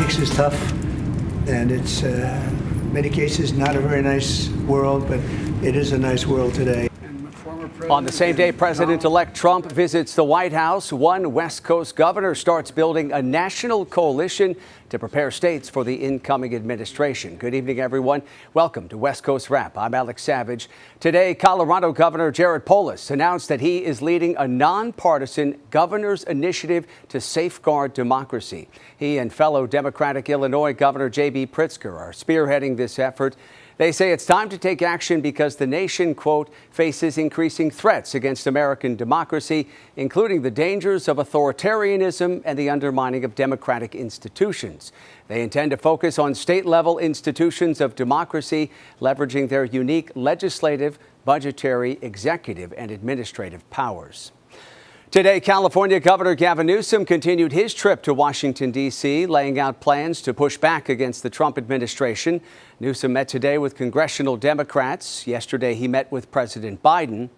Politics is tough, and it's in many cases not a very nice world, but it is a nice world today. On the same day President-elect Trump visits the White House, one West Coast governor starts building a national coalition to prepare states for the incoming administration. Good evening, everyone. Welcome to West Coast Wrap. I'm Alex Savage. Today, Colorado Governor Jared Polis announced that he is leading a nonpartisan governor's initiative to safeguard democracy. He and fellow Democratic Illinois Governor J.B. Pritzker are spearheading this effort. They say it's time to take action because the nation, quote, faces increasing threats against American democracy, including the dangers of authoritarianism and the undermining of democratic institutions. They intend to focus on state-level institutions of democracy, leveraging their unique legislative, budgetary, executive, and administrative powers. Today, California Governor Gavin Newsom continued his trip to Washington, D.C., laying out plans to push back against the Trump administration. Newsom met today with congressional Democrats. Yesterday, he met with President Biden.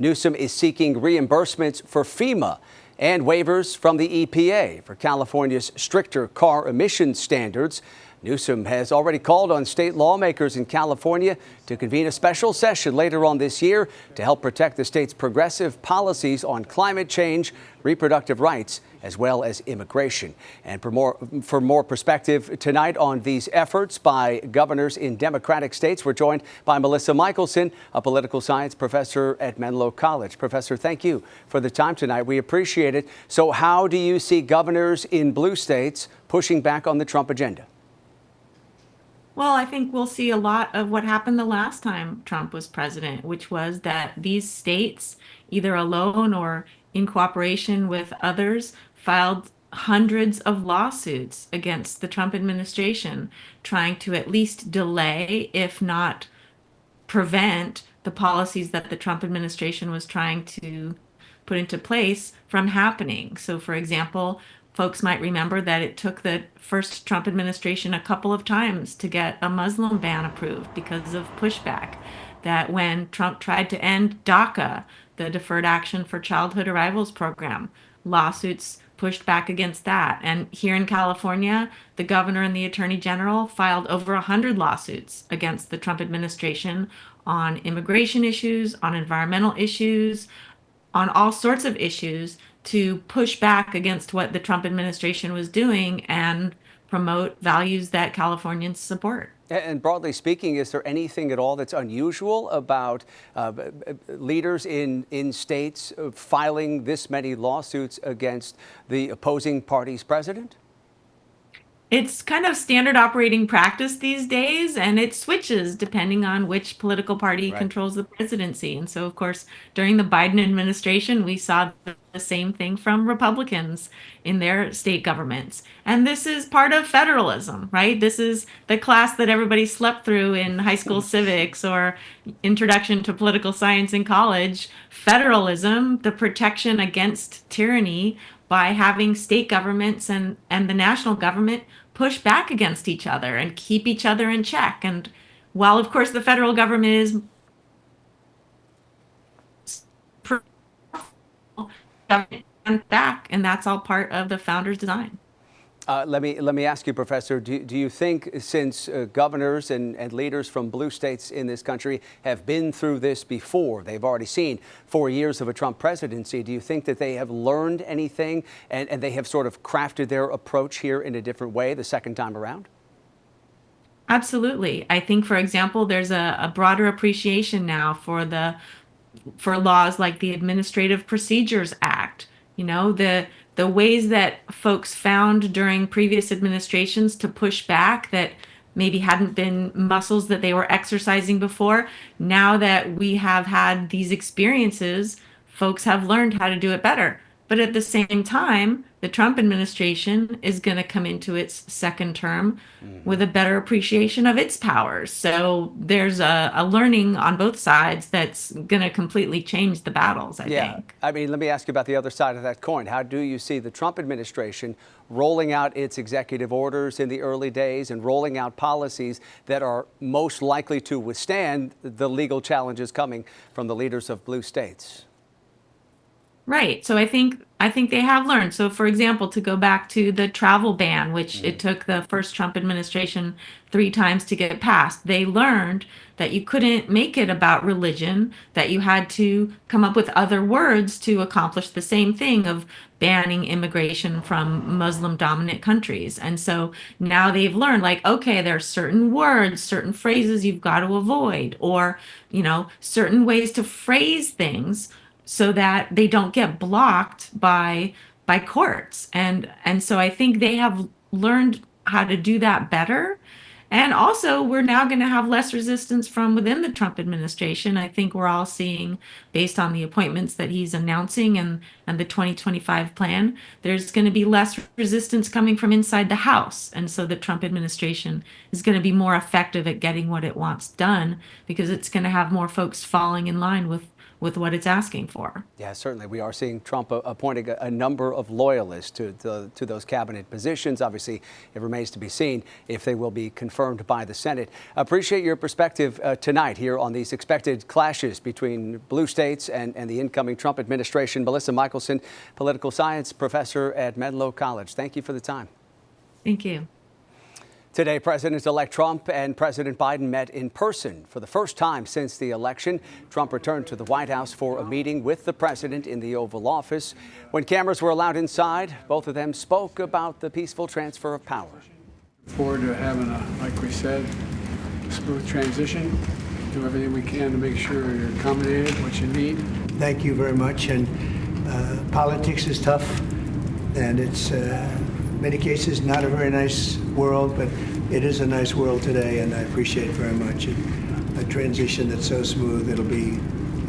Newsom is seeking reimbursements for FEMA and waivers from the EPA for California's stricter car emissions standards. Newsom has already called on state lawmakers in California to convene a special session later on this year to help protect the state's progressive policies on climate change, reproductive rights, as well as immigration. And for more perspective tonight on these efforts by governors in Democratic states, we're joined by Melissa Michelson, a political science professor at Menlo College. Professor, thank you for the time tonight. We appreciate it. So how do you see governors in blue states pushing back on the Trump agenda? Well, I think we'll see a lot of what happened the last time Trump was president, which was that these states, either alone or in cooperation with others, filed hundreds of lawsuits against the Trump administration, trying to at least delay, if not prevent, the policies that the Trump administration was trying to put into place from happening. So, for example, folks might remember that it took the first Trump administration a couple of times to get a Muslim ban approved because of pushback. That when Trump tried to end DACA, the Deferred Action for Childhood Arrivals program, lawsuits pushed back against that. And here in California, the governor and the attorney general filed over 100 lawsuits against the Trump administration on immigration issues, on environmental issues, on all sorts of issues to push back against what the Trump administration was doing and promote values that Californians support. And broadly speaking, is there anything at all that's unusual about leaders in states filing this many lawsuits against the opposing party's president? It's kind of standard operating practice these days, and it switches depending on which political party controls the presidency. And so, of course, during the Biden administration, we saw the same thing from Republicans in their state governments. And this is part of federalism, right? This is the class that everybody slept through in high school civics or introduction to political science in college. Federalism, the protection against tyranny by having state governments and the national government push back against each other and keep each other in check. And while, of course, the federal government is back, and that's all part of the founder's design. Let me ask you, Professor, do you think since governors and leaders from blue states in this country have been through this before, they've already seen 4 years of a Trump presidency, do you think that they have learned anything and they have sort of crafted their approach here in a different way the second time around? Absolutely. I think, for example, there's a broader appreciation now for laws like the Administrative Procedures Act. You know, the ways that folks found during previous administrations to push back that maybe hadn't been muscles that they were exercising before. Now that we have had these experiences, folks have learned how to do it better. But at the same time, the Trump administration is going to come into its second term with a better appreciation of its powers. So there's a learning on both sides that's going to completely change the battles, I think. I mean, let me ask you about the other side of that coin. How do you see the Trump administration rolling out its executive orders in the early days and rolling out policies that are most likely to withstand the legal challenges coming from the leaders of blue states? Right. So I think they have learned. So for example, to go back to the travel ban, which it took the first Trump administration 3 times to get passed, they learned that you couldn't make it about religion, that you had to come up with other words to accomplish the same thing of banning immigration from Muslim dominant countries. And so now they've learned like, okay, there are certain words, certain phrases you've got to avoid, or, certain ways to phrase things so that they don't get blocked by courts. And so I think they have learned how to do that better. And also, we're now going to have less resistance from within the Trump administration. I think we're all seeing, based on the appointments that he's announcing and the 2025 plan, there's going to be less resistance coming from inside the House. And so the Trump administration is going to be more effective at getting what it wants done because it's going to have more folks falling in line with what it's asking for. Yeah, certainly. We are seeing Trump appointing a number of loyalists to those cabinet positions. Obviously, it remains to be seen if they will be confirmed by the Senate. Appreciate your perspective tonight here on these expected clashes between blue states and the incoming Trump administration. Melissa Michelson, political science professor at Menlo College. Thank you for the time. Thank you. Today, President-elect Trump and President Biden met in person for the first time since the election. Trump returned to the White House for a meeting with the president in the Oval Office. When cameras were allowed inside, both of them spoke about the peaceful transfer of power. Look forward to having like we said, smooth transition. Do everything we can to make sure you're accommodated, what you need. Thank you very much. And politics is tough, and it's many cases not a very nice world, but it is a nice world today, and I appreciate very much a transition that's so smooth. It'll be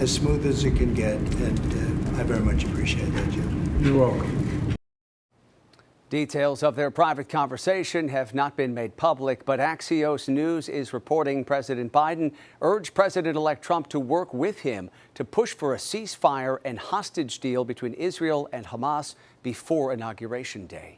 as smooth as it can get, and I very much appreciate that, Jim. You're welcome. Details of their private conversation have not been made public, but Axios News is reporting President Biden urged President-elect Trump to work with him to push for a ceasefire and hostage deal between Israel and Hamas before Inauguration Day.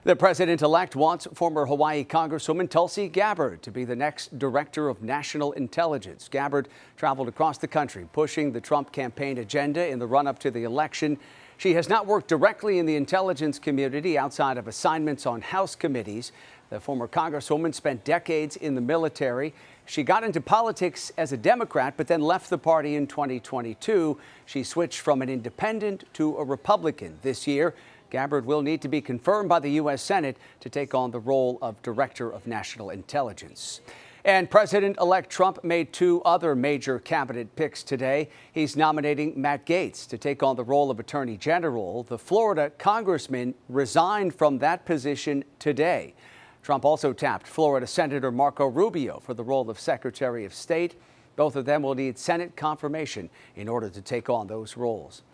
The president-elect wants former Hawaii Congresswoman Tulsi Gabbard to be the next director of national intelligence. Gabbard traveled across the country pushing the Trump campaign agenda in the run-up to the election. She has not worked directly in the intelligence community outside of assignments on House committees. The former Congresswoman spent decades in the military. She got into politics as a Democrat, but then left the party in 2022. She switched from an independent to a Republican this year. Gabbard will need to be confirmed by the U.S. Senate to take on the role of Director of National Intelligence. And President-elect Trump made 2 other major cabinet picks today. He's nominating Matt Gaetz to take on the role of Attorney General. The Florida congressman resigned from that position today. Trump also tapped Florida Senator Marco Rubio for the role of Secretary of State. Both of them will need Senate confirmation in order to take on those roles.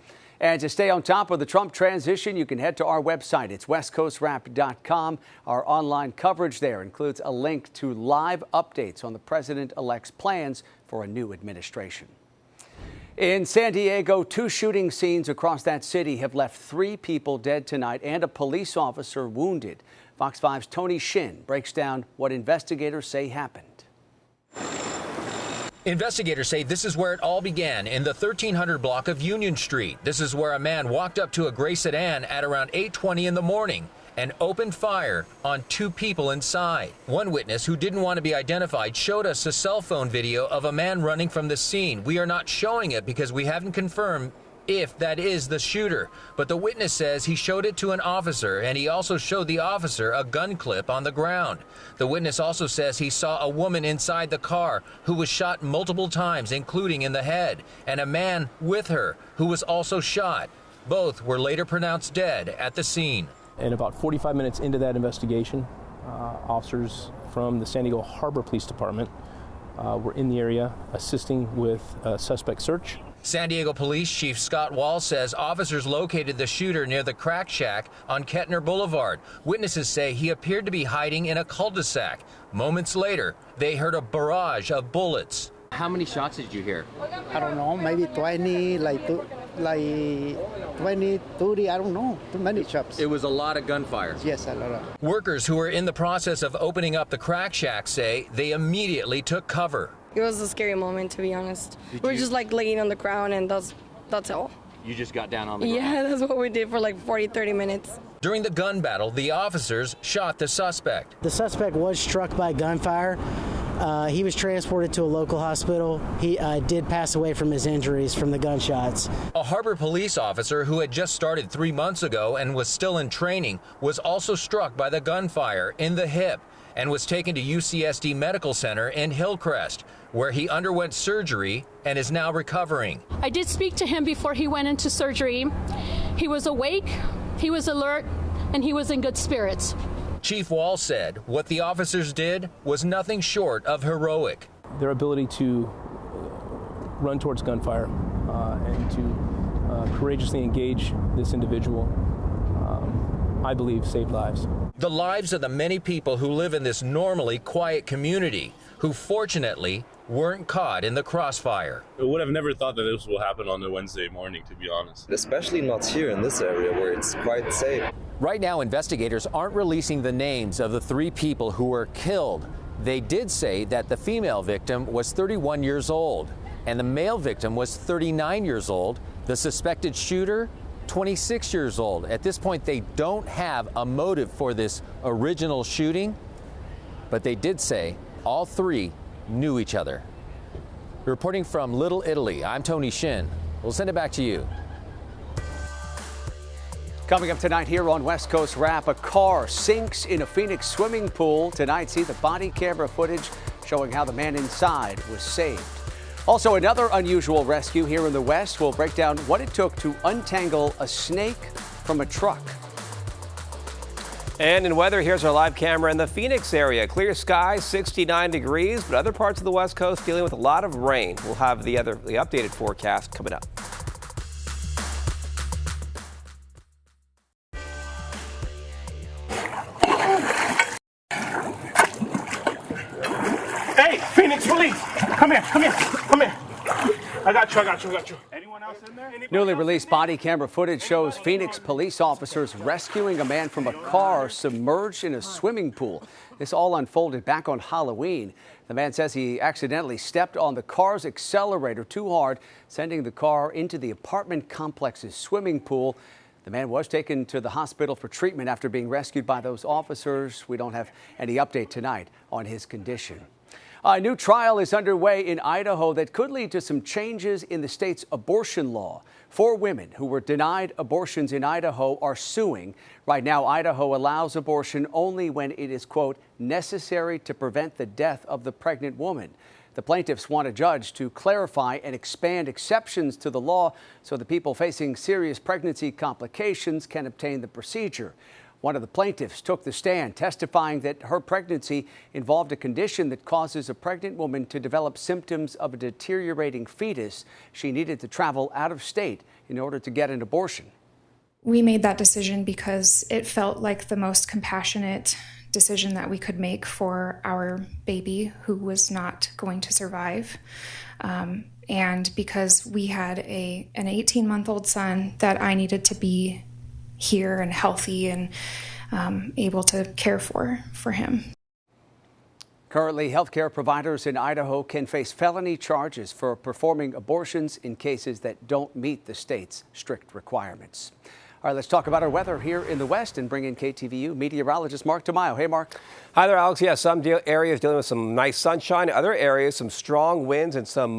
And to stay on top of the Trump transition, you can head to our website. It's westcoastwrap.com. Our online coverage there includes a link to live updates on the president-elect's plans for a new administration. In San Diego, 2 shooting scenes across that city have left 3 people dead tonight and a police officer wounded. Fox 5's Tony Shin breaks down what investigators say happened. Investigators say this is where it all began, in the 1300 block of Union Street. This is where a man walked up to a gray sedan at around 8:20 in the morning and opened fire on 2 people inside. One witness, who didn't want to be identified, showed us a cell phone video of a man running from the scene. We are not showing it because we haven't confirmed if that is the shooter, but the witness says he showed it to an officer, and he also showed the officer a gun clip on the ground. The witness also says he saw a woman inside the car who was shot multiple times, including in the head, and a man with her who was also shot. Both were later pronounced dead at the scene. And about 45 minutes into that investigation, officers from the San Diego Harbor Police Department were in the area assisting with a suspect search. San Diego Police Chief Scott Wall says officers located the shooter near the crack shack on Kettner Boulevard. Witnesses say he appeared to be hiding in a cul-de-sac. Moments later, they heard a barrage of bullets. How many shots did you hear? I don't know, maybe 20, like 20, 30, I don't know, too many shots. It was a lot of gunfire. Yes, a lot of. Workers who were in the process of opening up the crack shack say they immediately took cover. It was a scary moment, to be honest. We're just like laying on the ground, and that's all. You just got down on the ground? Yeah, that's what we did for like 30 minutes. During the gun battle, the officers shot the suspect. The suspect was struck by gunfire. He was transported to a local hospital. He did pass away from his injuries from the gunshots. A Harbor police officer who had just started 3 months ago and was still in training was also struck by the gunfire in the hip and was taken to UCSD Medical Center in Hillcrest, where he underwent surgery and is now recovering. I did speak to him before he went into surgery. He was awake, he was alert, and he was in good spirits. Chief Wall said what the officers did was nothing short of heroic. Their ability to run towards gunfire and to courageously engage this individual, I believe, saved lives. The lives of the many people who live in this normally quiet community, who fortunately weren't caught in the crossfire. I would have never thought that this will happen on a Wednesday morning, to be honest. Especially not here in this area where it's quite safe. Right now, investigators aren't releasing the names of the 3 people who were killed. They did say that the female victim was 31 years old and the male victim was 39 years old. The suspected shooter, 26 years old. At this point, they don't have a motive for this original shooting, but they did say all 3 knew each other. Reporting from Little Italy, I'm Tony Shin. We'll send it back to you. Coming up tonight here on West Coast Wrap, a car sinks in a Phoenix swimming pool. Tonight, see the body camera footage showing how the man inside was saved. Also, another unusual rescue here in the West. We'll break down what it took to untangle a snake from a truck. And in weather, here's our live camera in the Phoenix area. Clear skies, 69 degrees, but other parts of the West Coast dealing with a lot of rain. We'll have the updated forecast coming up. Hey, Phoenix police! Come here. I got you. Anyone else in there? Newly released body camera footage shows Phoenix police officers rescuing a man from a car submerged in a swimming pool. This all unfolded back on Halloween. The man says he accidentally stepped on the car's accelerator too hard, sending the car into the apartment complex's swimming pool. The man was taken to the hospital for treatment after being rescued by those officers. We don't have any update tonight on his condition. A new trial is underway in Idaho that could lead to some changes in the state's abortion law. 4 women who were denied abortions in Idaho are suing. Right now, Idaho allows abortion only when it is, quote, necessary to prevent the death of the pregnant woman. The plaintiffs want a judge to clarify and expand exceptions to the law so that people facing serious pregnancy complications can obtain the procedure. One of the plaintiffs took the stand, testifying that her pregnancy involved a condition that causes a pregnant woman to develop symptoms of a deteriorating fetus. She needed to travel out of state in order to get an abortion. We made that decision because it felt like the most compassionate decision that we could make for our baby who was not going to survive. And because we had an 18-month-old son that I needed to be here and healthy and able to care for him. Currently, healthcare providers in Idaho can face felony charges for performing abortions in cases that don't meet the state's strict requirements. All right, let's talk about our weather here in the West and bring in KTVU meteorologist Mark DeMaio. Hey, Mark. Hi there, Alex. Yeah, some areas dealing with some nice sunshine. Other areas, some strong winds and some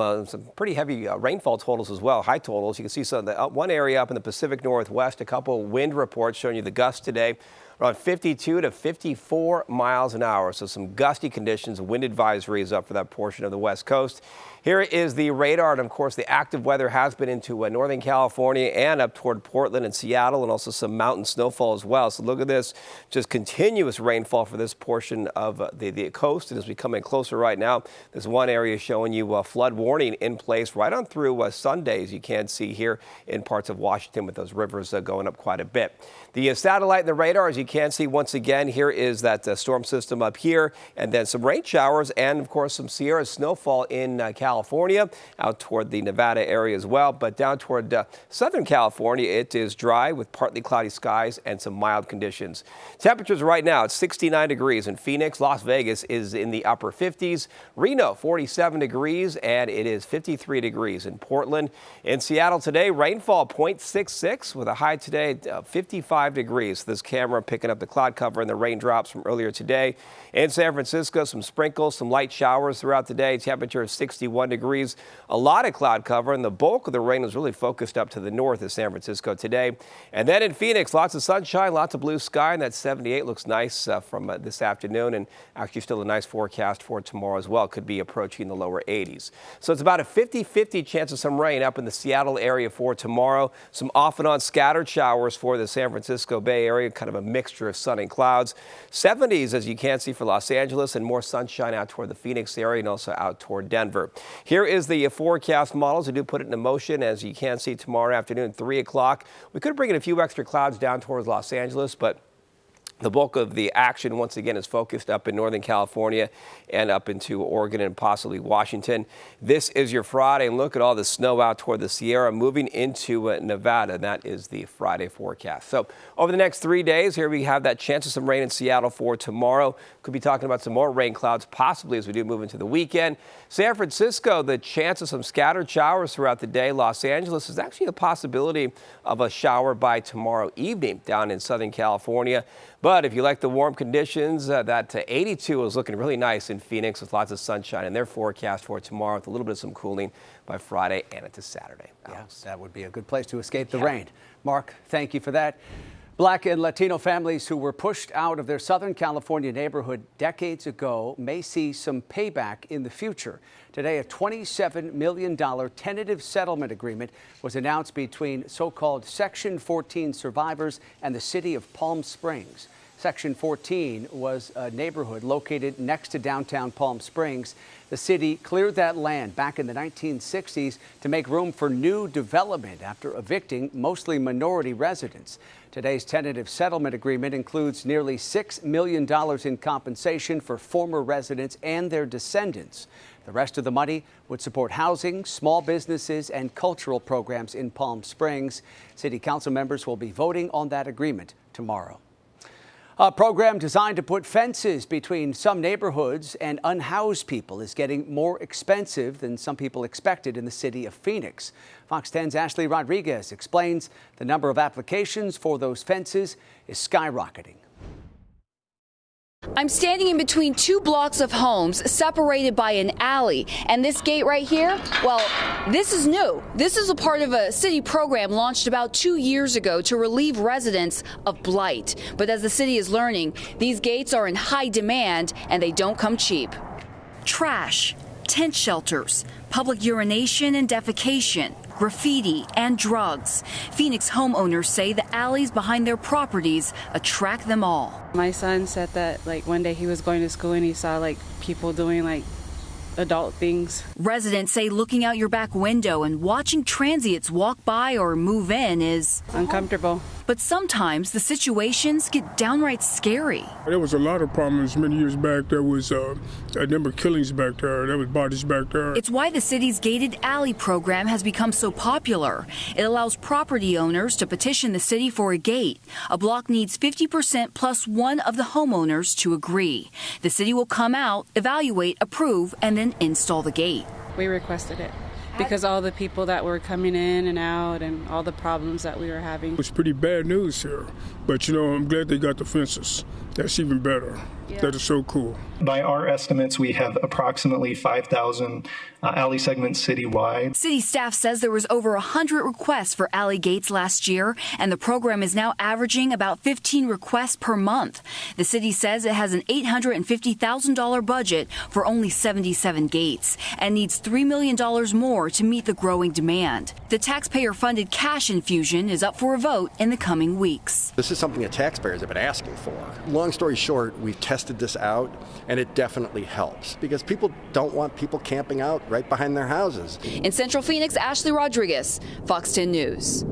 pretty heavy rainfall totals as well, high totals. You can see one area up in the Pacific Northwest, a couple wind reports showing you the gusts today. Around 52 to 54 miles an hour. So some gusty conditions, wind advisories up for that portion of the West Coast. Here is the radar, and of course the active weather has been into Northern California and up toward Portland and Seattle, and also some mountain snowfall as well. So look at this, just continuous rainfall for this portion of the coast. And as we come in closer right now, there's one area showing you a flood warning in place right on through Sunday, as you can see here in parts of Washington with those rivers going up quite a bit. The satellite and the radar, as you can see once again, here is that storm system up here, and then some rain showers and of course some Sierra snowfall in California. California, out toward the Nevada area as well. But down toward Southern California, it is dry with partly cloudy skies and some mild conditions. Temperatures right now, it's 69 degrees in Phoenix. Las Vegas is in the upper 50s. Reno, 47 degrees, and it is 53 degrees in Portland. In Seattle today, rainfall 0.66 with a high today of 55 degrees. This camera picking up the cloud cover and the raindrops from earlier today. In San Francisco, some sprinkles, some light showers throughout the day. Temperature of 61 degrees. A lot of cloud cover, and the bulk of the rain was really focused up to the north of San Francisco today. And then in Phoenix, lots of sunshine, lots of blue sky, and that 78 looks nice from this afternoon, and actually still a nice forecast for tomorrow as well. Could be approaching the lower 80s. So it's about a 50-50 chance of some rain up in the Seattle area for tomorrow. Some off and on scattered showers for the San Francisco Bay Area, kind of a mixture of sun and clouds. 70s, as you can see, for Los Angeles, and more sunshine out toward the Phoenix area and also out toward Denver. Here is the forecast models. We do put it into motion, as you can see tomorrow afternoon, 3 o'clock. We could bring in a few extra clouds down towards Los Angeles, but the bulk of the action, once again, is focused up in Northern California and up into Oregon and possibly Washington. This is your Friday, and look at all the snow out toward the Sierra moving into Nevada. That is the Friday forecast. So over the next 3 days, here we have that chance of some rain in Seattle for tomorrow. Could be talking about some more rain clouds possibly as we do move into the weekend. San Francisco, the chance of some scattered showers throughout the day. Los Angeles is actually a possibility of a shower by tomorrow evening down in Southern California. But if you like the warm conditions, that 82 is looking really nice in Phoenix with lots of sunshine, and their forecast for tomorrow with a little bit of some cooling by Friday and into Saturday. Yes, that would be a good place to escape the rain. Mark, thank you for that. Black and Latino families who were pushed out of their Southern California neighborhood decades ago may see some payback in the future. Today, a $27 million tentative settlement agreement was announced between so-called Section 14 survivors and the city of Palm Springs. Section 14 was a neighborhood located next to downtown Palm Springs. The city cleared that land back in the 1960s to make room for new development after evicting mostly minority residents. Today's tentative settlement agreement includes nearly $6 million in compensation for former residents and their descendants. The rest of the money would support housing, small businesses, and cultural programs in Palm Springs. City council members will be voting on that agreement tomorrow. A program designed to put fences between some neighborhoods and unhoused people is getting more expensive than some people expected in the city of Phoenix. Fox 10's Ashley Rodriguez explains the number of applications for those fences is skyrocketing. I'm standing in between 2 blocks of homes separated by an alley, and this gate right here, well, this is new. This is a part of a city program launched about 2 years ago to relieve residents of blight. But as the city is learning, these gates are in high demand and they don't come cheap. Trash, tent shelters, public urination and defecation, graffiti, and drugs. Phoenix homeowners say the alleys behind their properties attract them all. My son said that one day he was going to school and he saw people doing adult things. Residents say looking out your back window and watching transients walk by or move in is uncomfortable. But sometimes the situations get downright scary. There was a lot of problems many years back. There was a number of killings back there. There was bodies back there. It's why the city's gated alley program has become so popular. It allows property owners to petition the city for a gate. A block needs 50% plus one of the homeowners to agree. The city will come out, evaluate, approve, and then install the gate. We requested it because all the people that were coming in and out and all the problems that we were having. It was pretty bad news here, but I'm glad they got the fences. That's even better. Yeah. That is so cool. By our estimates, we have approximately 5,000 alley segments citywide. City staff says there was over 100 requests for alley gates last year, and the program is now averaging about 15 requests per month. The city says it has an $850,000 budget for only 77 gates and needs $3 million more to meet the growing demand. The taxpayer-funded cash infusion is up for a vote in the coming weeks. This is something that taxpayers have been asking for. Long story short, we've tested this out, and it definitely helps because people don't want people camping out right behind their houses. In Central Phoenix, Ashley Rodriguez, Fox 10 News.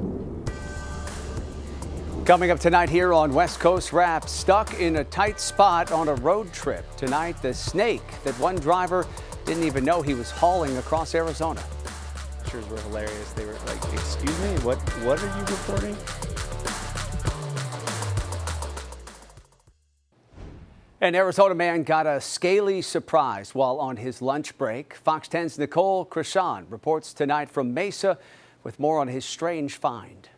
Coming up tonight here on West Coast Wrap, stuck in a tight spot on a road trip. Tonight, the snake that one driver didn't even know he was hauling across Arizona. Pictures were hilarious. They were like, "Excuse me, what are you reporting?" An Arizona man got a scaly surprise while on his lunch break. Fox 10's Nicole Krishan reports tonight from Mesa with more on his strange find.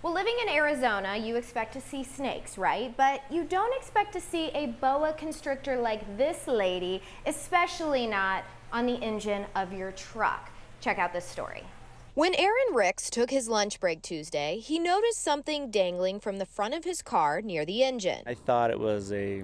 Well, living in Arizona, you expect to see snakes, right? But you don't expect to see a boa constrictor like this lady, especially not on the engine of your truck. Check out this story. When Aaron Ricks took his lunch break Tuesday, he noticed something dangling from the front of his car near the engine. I thought it was a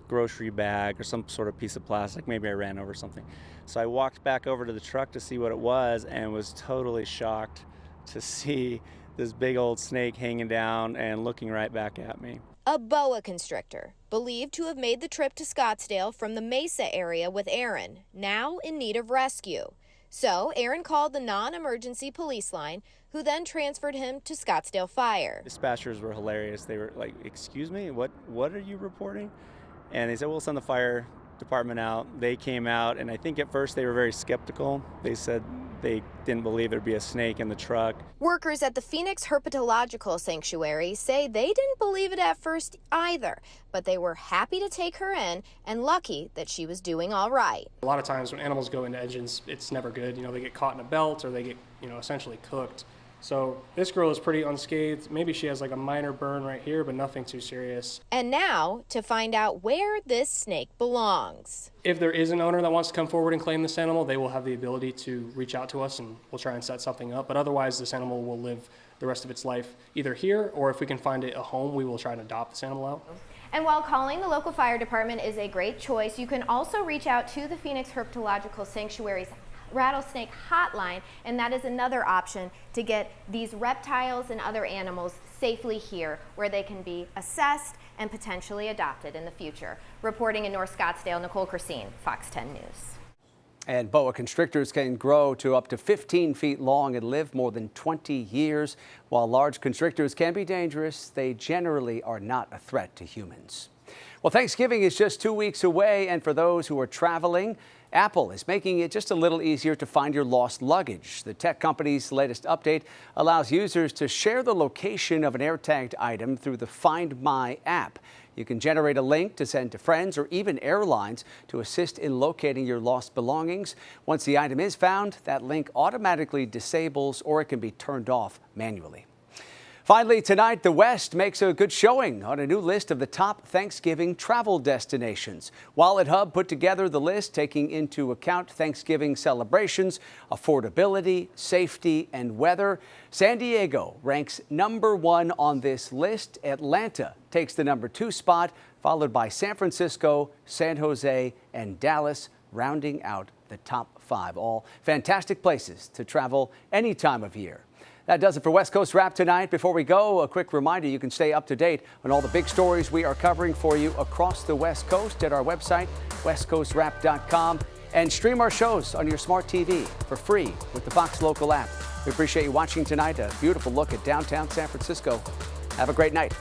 grocery bag or some sort of piece of plastic. Maybe I ran over something. So I walked back over to the truck to see what it was and was totally shocked to see this big old snake hanging down and looking right back at me. A boa constrictor, believed to have made the trip to Scottsdale from the Mesa area with Aaron, now in need of rescue. So Aaron called the non-emergency police line, who then transferred him to Scottsdale Fire. Dispatchers were hilarious. They were like, "Excuse me, what are you reporting?" And they said, "We'll send the fire department out." They came out, and I think at first they were very skeptical. They said they didn't believe there'd be a snake in the truck. Workers at the Phoenix Herpetological Sanctuary say they didn't believe it at first either, but they were happy to take her in and lucky that she was doing all right. A lot of times when animals go into engines, it's never good. They get caught in a belt or they get, essentially cooked. So this girl is pretty unscathed. Maybe she has like a minor burn right here, but nothing too serious. And now to find out where this snake belongs. If there is an owner that wants to come forward and claim this animal, they will have the ability to reach out to us and we'll try and set something up. But otherwise, this animal will live the rest of its life either here or if we can find it a home, we will try to adopt this animal out. And while calling the local fire department is a great choice, you can also reach out to the Phoenix Herpetological Sanctuary's rattlesnake hotline, and that is another option to get these reptiles and other animals safely here where they can be assessed and potentially adopted in the future. Reporting in North Scottsdale, Nicole Krishan, Fox 10 News. And boa constrictors can grow to up to 15 feet long and live more than 20 years. While large constrictors can be dangerous, they generally are not a threat to humans. Well, Thanksgiving is just 2 weeks away, and for those who are traveling, Apple is making it just a little easier to find your lost luggage. The tech company's latest update allows users to share the location of an AirTagged item through the Find My app. You can generate a link to send to friends or even airlines to assist in locating your lost belongings. Once the item is found, that link automatically disables or it can be turned off manually. Finally, tonight, the West makes a good showing on a new list of the top Thanksgiving travel destinations. Wallet Hub put together the list taking into account Thanksgiving celebrations, affordability, safety, and weather. San Diego ranks #1 on this list. Atlanta takes the #2 spot, followed by San Francisco, San Jose, and Dallas, rounding out the top 5. All fantastic places to travel any time of year. That does it for West Coast Wrap tonight. Before we go, a quick reminder, you can stay up to date on all the big stories we are covering for you across the West Coast at our website, westcoastwrap.com, and stream our shows on your smart TV for free with the Fox Local app. We appreciate you watching tonight. A beautiful look at downtown San Francisco. Have a great night.